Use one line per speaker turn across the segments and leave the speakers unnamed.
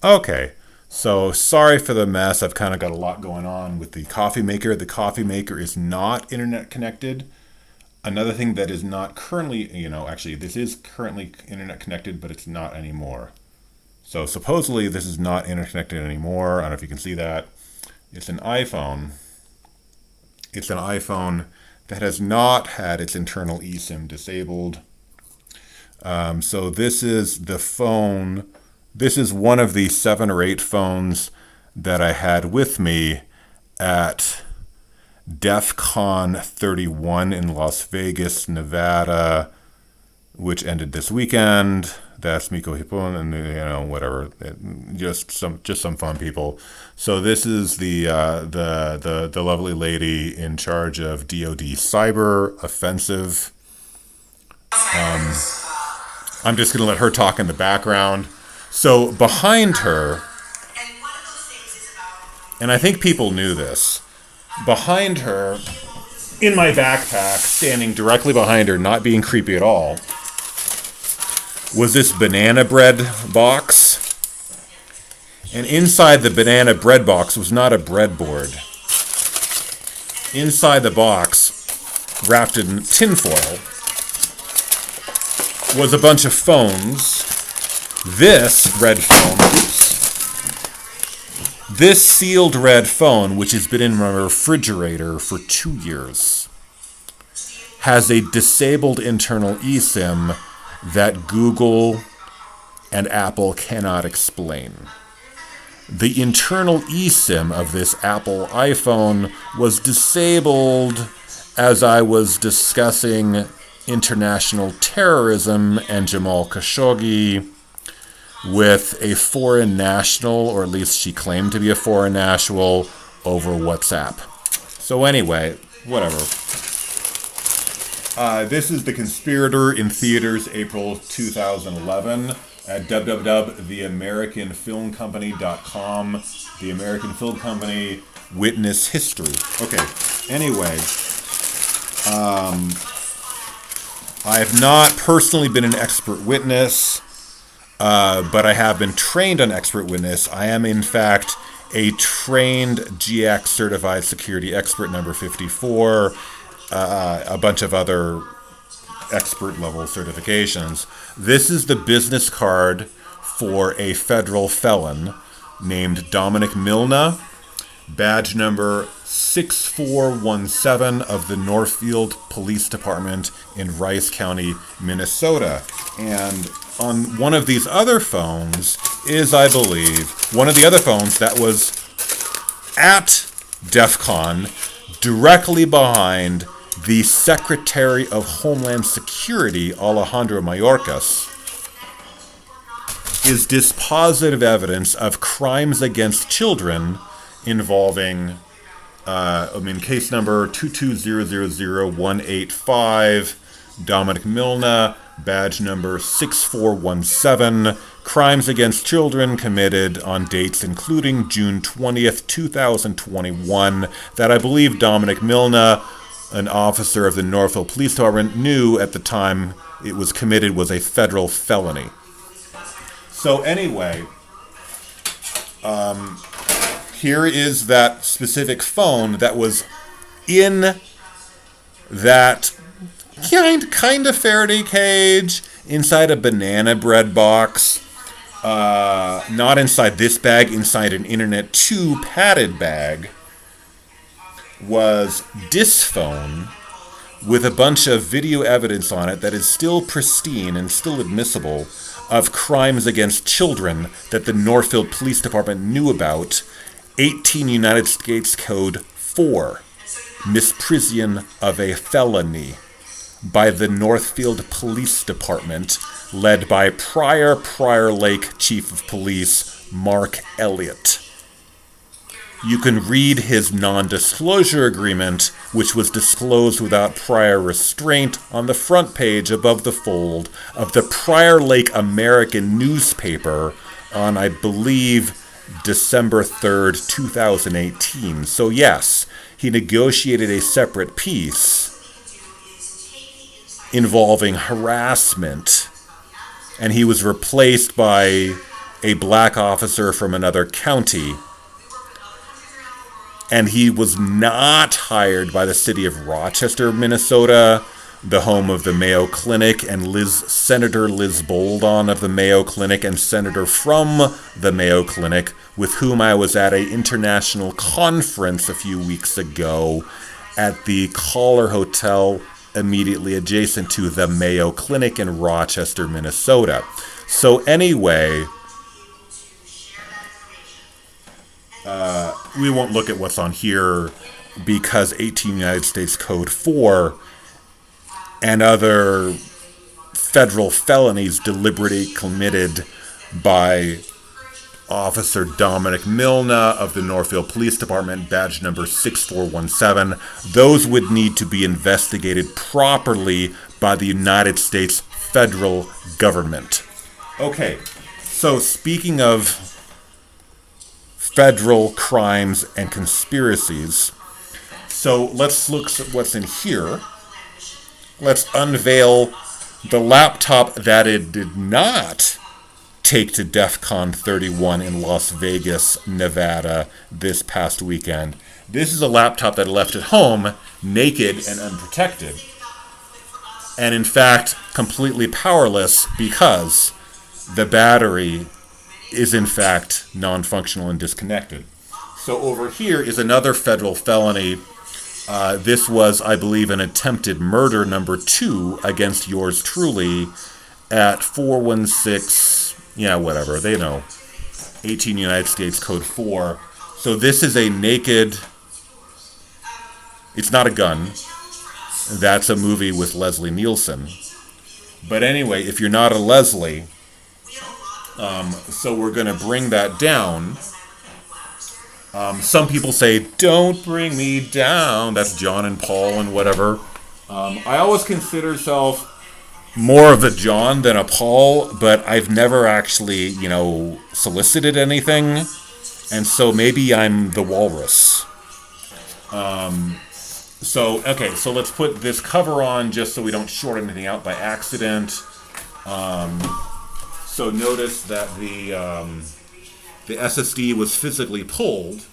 Okay, so sorry for the mess. I've kind of got a lot going on with the coffee maker. The coffee maker is not internet connected. Another thing that is not currently, actually, this is currently internet connected, but it's not anymore. So supposedly this is not internet connected anymore. I don't know if you can see that. It's an iPhone. It's an iPhone that has not had its internal eSIM disabled. So this is the phone. This is one of the 7 or 8 phones that I had with me at DEFCON 31 in Las Vegas, Nevada, which ended this weekend. That's Miko Hippon and whatever, just some fun people. So this is the lovely lady in charge of DoD cyber offensive. I'm just gonna let her talk in the background. So behind her, and I think people knew this, behind her, in my backpack, standing directly behind her, not being creepy at all, was this banana bread box. And inside the banana bread box was not a breadboard. Inside the box, wrapped in tinfoil, was a bunch of phones. This red phone, this sealed red phone, which has been in my refrigerator for 2 years, has a disabled internal eSIM that Google and Apple cannot explain. The internal eSIM of this Apple iPhone was disabled as I was discussing international terrorism and Jamal Khashoggi with a foreign national, or at least she claimed to be a foreign national, over WhatsApp. So anyway, whatever. This is The Conspirator in theaters April 2011 at www.theamericanfilmcompany.com. The American Film Company, Witness History. Okay, anyway. I have not personally been an expert witness, but I have been trained on expert witness. I am, in fact, a trained GX certified security expert number 54, a bunch of other expert level certifications. This is the business card for a federal felon named Dominic Milna, badge number 6417 of the Northfield Police Department in Rice County, Minnesota. And on one of these other phones is, I believe, one of the other phones that was at DEFCON, directly behind the Secretary of Homeland Security, Alejandro Mayorkas, is dispositive evidence of crimes against children involving, case number 2200185, Dominic Milna, badge number 6417, crimes against children committed on dates including June 20th, 2021, that I believe Dominic Milna, an officer of the Northfield Police Department, knew at the time it was committed was a federal felony. So anyway, here is that specific phone that was in that kind of Faraday cage inside a banana bread box. Not inside this bag, inside an Internet 2 padded bag, was this phone with a bunch of video evidence on it that is still pristine and still admissible of crimes against children that the Northfield Police Department knew about. 18 United States Code 4, misprision of a felony by the Northfield Police Department, led by Prior Lake Chief of Police Mark Elliott. You can read his non-disclosure agreement, which was disclosed without prior restraint, on the front page above the fold of the Prior Lake American newspaper on, I believe, December 3rd, 2018. So yes, he negotiated a separate piece involving harassment, and he was replaced by a black officer from another county. And he was not hired by the city of Rochester, Minnesota, the home of the Mayo Clinic, and Senator Liz Boldon of the Mayo Clinic, and senator from the Mayo Clinic, with whom I was at an international conference a few weeks ago at the Collar Hotel immediately adjacent to the Mayo Clinic in Rochester, Minnesota. So anyway, we won't look at what's on here because 18 United States Code 4 and other federal felonies deliberately committed by Officer Dominic Milna of the Northfield Police Department, badge number 6417. Those would need to be investigated properly by the United States federal government. Okay, so speaking of federal crimes and conspiracies, so let's look at what's in here. Let's unveil the laptop that it did not take to DEFCON 31 in Las Vegas, Nevada this past weekend. This is a laptop that I left at home, naked and unprotected, and in fact completely powerless because the battery is in fact non-functional and disconnected. So over here is another federal felony. This was, I believe, an attempted murder number 2 against yours truly at 416, yeah, whatever, they know, 18 United States Code 4. So this is a naked, it's not a gun, that's a movie with Leslie Nielsen. But anyway, if you're not a Leslie, so we're going to bring that down. Some people say, don't bring me down. That's John and Paul and whatever. I always consider myself more of a John than a Paul, but I've never actually, solicited anything. And so maybe I'm the walrus. So let's put this cover on just so we don't short anything out by accident. So notice that the SSD was physically pulled,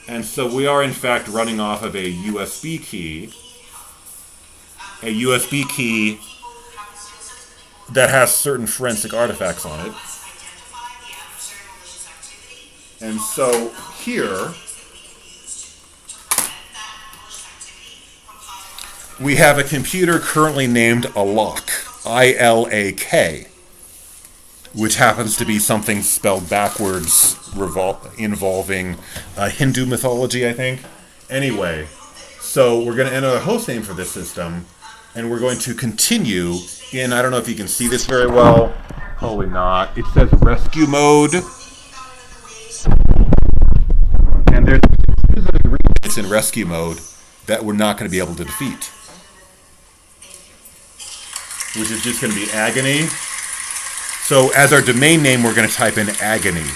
and so we are in fact running off of a USB key that has certain forensic artifacts on it. And so here we have a computer currently named Ilak, I-L-A-K, which happens to be something spelled backwards involving Hindu mythology, I think. Anyway, so we're going to enter a host name for this system, and we're going to continue in, I don't know if you can see this very well, probably not. It says rescue mode, and there's specific regions in rescue mode that we're not going to be able to defeat, which is just going to be agony. So as our domain name, we're going to type in agony.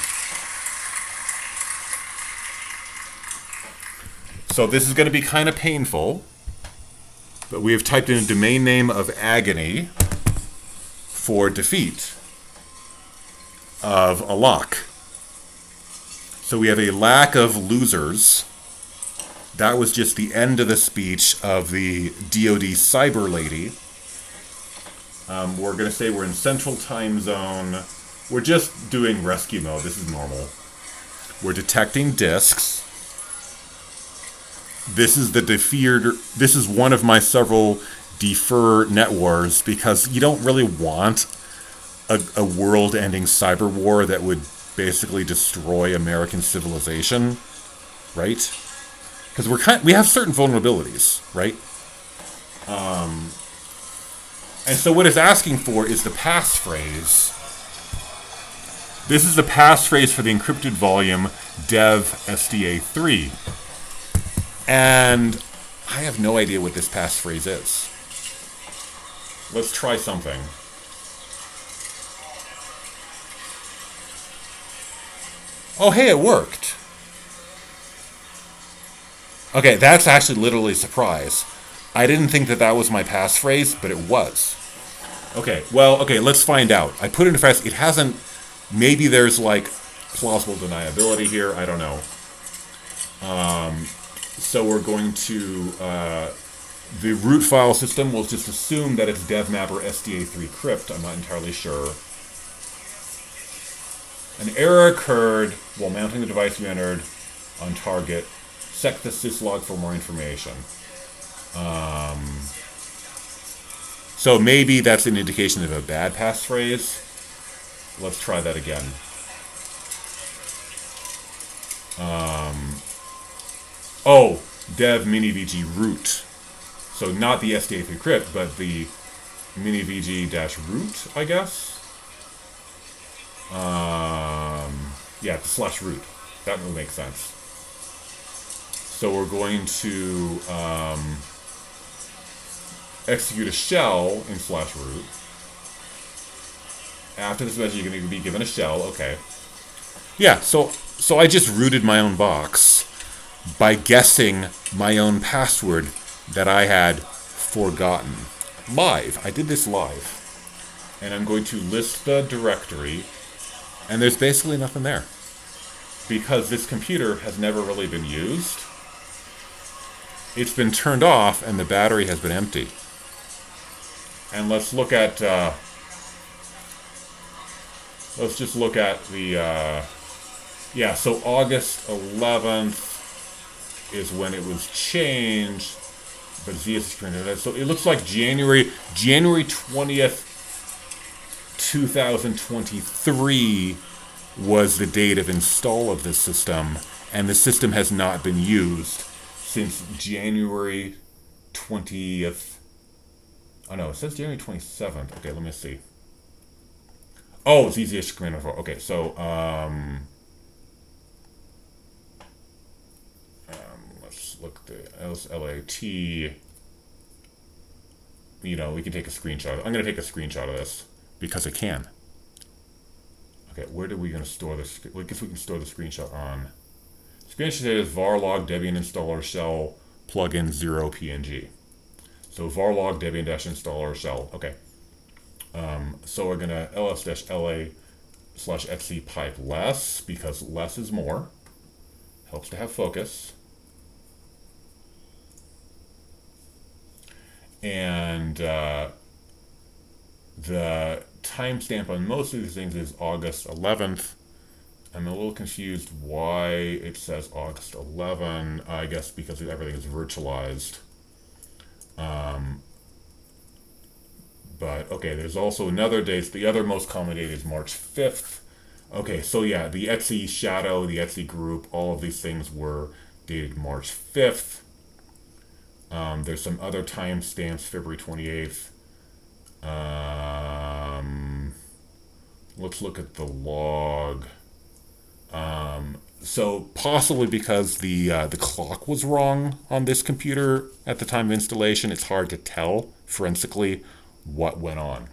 So this is going to be kind of painful, but we have typed in a domain name of agony for defeat of Ilak. So we have a lack of losers. That was just the end of the speech of the DoD cyber lady. We're going to say we're in Central Time Zone. We're just doing rescue mode. This is normal. We're detecting disks. This is this is one of my several defer net wars, because you don't really want a world-ending cyber war that would basically destroy American civilization, right? Because we have certain vulnerabilities, right? And so what it's asking for is the passphrase. This is the passphrase for the encrypted volume dev SDA3. And I have no idea what this passphrase is. Let's try something. Oh, hey, it worked. Okay, that's actually literally a surprise. I didn't think that was my passphrase, but it was. Okay, let's find out. I put it in fast. It hasn't Maybe there's like plausible deniability here. I don't know. So we're going to the root file system. We'll just assume that it's devmap or SDA3 crypt. I'm not entirely sure. An error occurred while mounting the device you entered on target. Check the syslog for more information. So maybe that's an indication of a bad passphrase. Let's try that again. Oh, dev minivg root. So not the SDA3 crypt, but the minivg-root, I guess. Yeah, the slash root. That would make sense. So we're going to execute a shell in slash root. After this message, you're going to be given a shell. Okay. Yeah, so I just rooted my own box by guessing my own password that I had forgotten. Live. I did this live. And I'm going to list the directory, and there's basically nothing there. Because this computer has never really been used. It's been turned off, and the battery has been empty. And let's look at... let's just look at the... yeah, so August 11th is when it was changed. But ZS, so it looks like January 20th, 2023 was the date of install of this system, and the system has not been used since January 20th. Oh no, it says January 27th. Okay, let me see. Oh, it's easiest screen info. Okay, so let's look at the LAT. You know, we can take a screenshot. I'm going to take a screenshot of this because I can. Okay, where are we going to store this? I guess we can store the screenshot on. Screenshot is varlog debian installer shell plugin 0 png. So varlog debian installer shell. Okay. So we're going to ls-la/etc pipe less because less is more. Helps to have focus. And the timestamp on most of these things is August 11th. I'm a little confused why it says August 11. I guess because everything is virtualized. But okay, there's also another date. The other most common date is March 5th. Okay, so yeah, the Etsy shadow, the Etsy group, all of these things were dated March 5th. There's some other timestamps, February 28th. Let's look at the log. So possibly because the clock was wrong on this computer at the time of installation, it's hard to tell forensically what went on.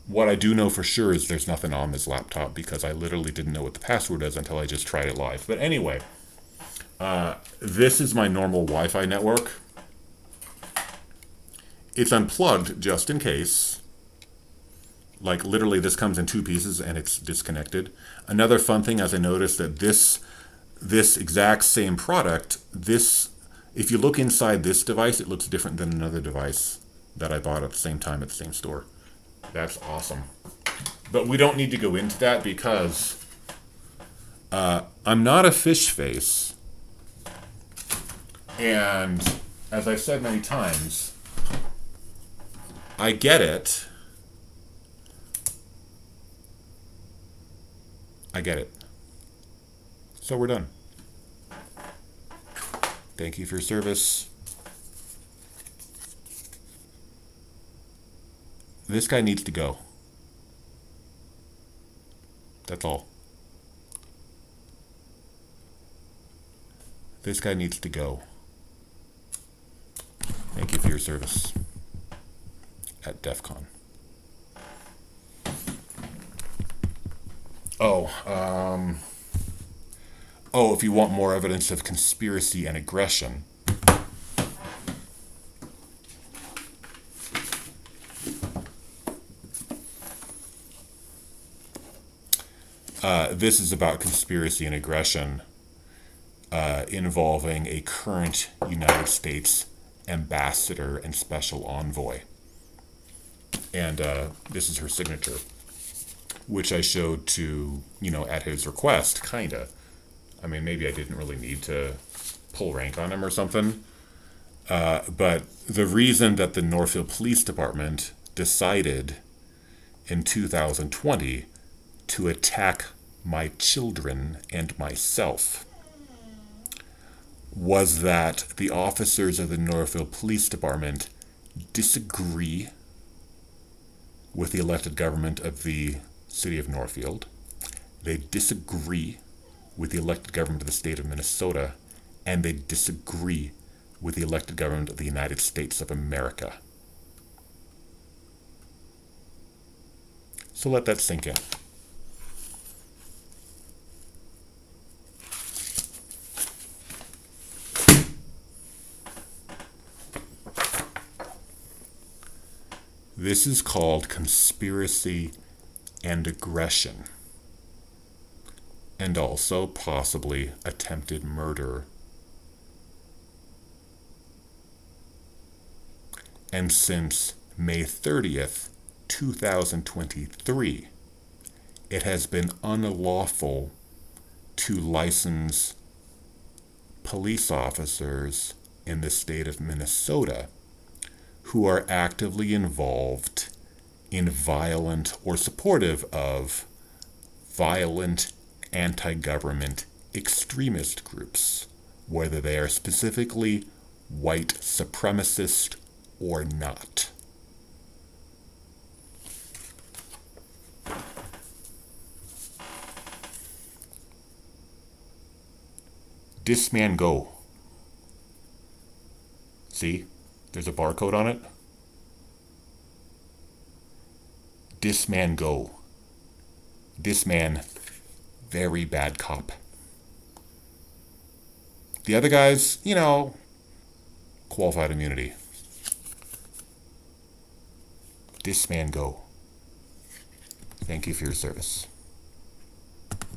What I do know for sure is there's nothing on this laptop because I literally didn't know what the password is until I just tried it live. But anyway, this is my normal Wi-Fi network. It's unplugged just in case. Like literally this comes in two pieces and it's disconnected. Another fun thing is I noticed that this exact same product, if you look inside this device, it looks different than another device that I bought at the same time at the same store. That's awesome. But we don't need to go into that because I'm not a fish face. And as I've said many times, I get it. I get it. So we're done. Thank you for your service. This guy needs to go. That's all. This guy needs to go. Thank you for your service at DEFCON. Oh, if you want more evidence of conspiracy and aggression, This is about conspiracy and aggression involving a current United States ambassador and special envoy. And this is her signature, which I showed to, at his request, kinda. I mean, maybe I didn't really need to pull rank on him or something. But the reason that the Northfield Police Department decided in 2020 to attack my children and myself was that the officers of the Northfield Police Department disagree with the elected government of the city of Northfield. They disagree with the elected government of the state of Minnesota, and they disagree with the elected government of the United States of America. So let that sink in. This is called conspiracy and aggression, and also possibly attempted murder. And since May 30th, 2023, it has been unlawful to license police officers in the state of Minnesota who are actively involved in violent or supportive of violent anti-government extremist groups, whether they are specifically white supremacist or not. This man go. See? There's a barcode on it. This man go. This man, very bad cop. The other guys, qualified immunity. This man go. Thank you for your service.